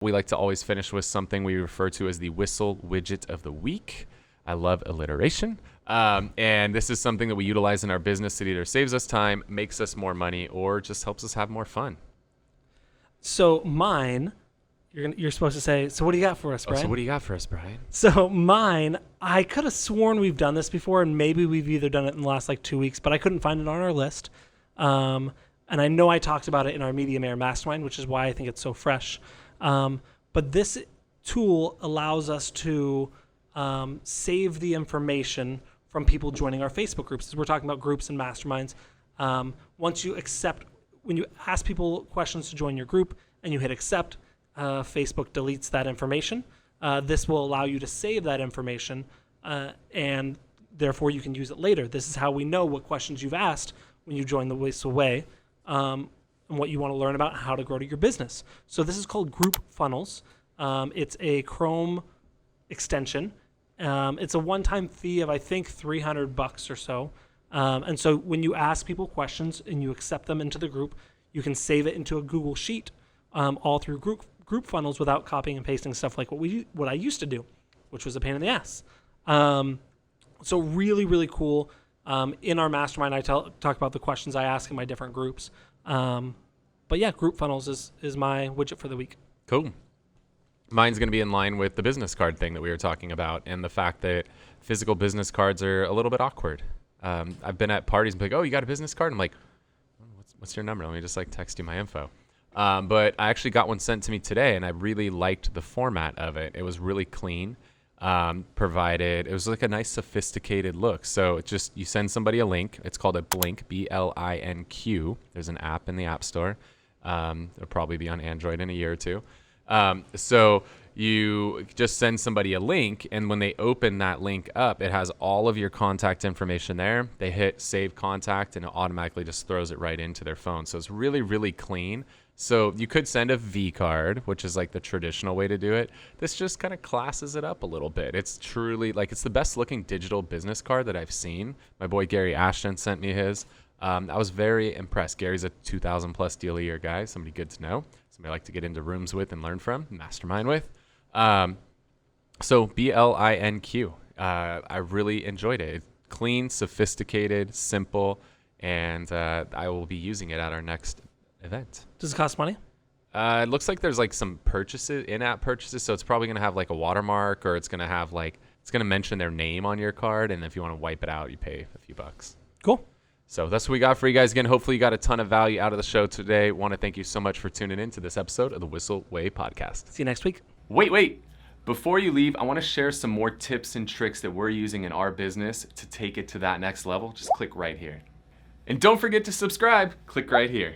We like to always finish with something we refer to as the Whissel Widget of the week. I love alliteration. And this is something that we utilize in our business that either saves us time, makes us more money, or just helps us have more fun. So mine, you're supposed to say, so what do you got for us, Brian? So what do you got for us, Brian? So mine, I could have sworn we've done this before, and maybe we've either done it in the last 2 weeks, but I couldn't find it on our list. And I know I talked about it in our Medium Air Mastermind, which is why I think it's so fresh. But this tool allows us to save the information from people joining our Facebook groups. As we're talking about groups and masterminds. When you ask people questions to join your group and you hit accept, Facebook deletes that information. This will allow you to save that information and therefore you can use it later. This is how we know what questions you've asked when you join the Whissel Way and what you want to learn about how to grow to your business. So this is called Group Funnels. It's a Chrome extension. It's a one-time fee of, I think, $300 or so. And so when you ask people questions and you accept them into the group, you can save it into a Google Sheet all through group funnels without copying and pasting stuff like what I used to do, which was a pain in the ass. So really, really cool. In our mastermind, I talk about the questions I ask in my different groups. But yeah, Group Funnels is my widget for the week. Cool. Mine's going to be in line with the business card thing that we were talking about and the fact that physical business cards are a little bit awkward. I've been at parties and be like, oh, you got a business card? I'm like, what's your number? Let me just text you my info. But I actually got one sent to me today and I really liked the format of it. It was really clean. It was a nice sophisticated look. So you send somebody a link. It's called a Blinq, Blinq. There's an app in the App Store. It'll probably be on Android in a year or two. So you just send somebody a link, and when they open that link up, it has all of your contact information there. They hit save contact, and it automatically just throws it right into their phone. So it's really, really clean. So you could send a V card, which is the traditional way to do it. This just kind of classes it up a little bit. It's truly it's the best looking digital business card that I've seen. My boy Gary Ashton sent me his. I was very impressed. Gary's a 2,000 plus deal a year guy, somebody good to know, somebody I like to get into rooms with and learn from, mastermind with. So Blinq, I really enjoyed it. It's clean, sophisticated, simple, and I will be using it at our next event. Does it cost money? It looks like there's some purchases, in-app purchases, so it's probably going to have a watermark, or it's going to have it's going to mention their name on your card, and if you want to wipe it out, you pay a few bucks. Cool. So that's what we got for you guys. Again, hopefully you got a ton of value out of the show today. Want to thank you so much for tuning in to this episode of the Whissel Way podcast. See you next week. Wait. Before you leave, I want to share some more tips and tricks that we're using in our business to take it to that next level. Just click right here. And don't forget to subscribe. Click right here.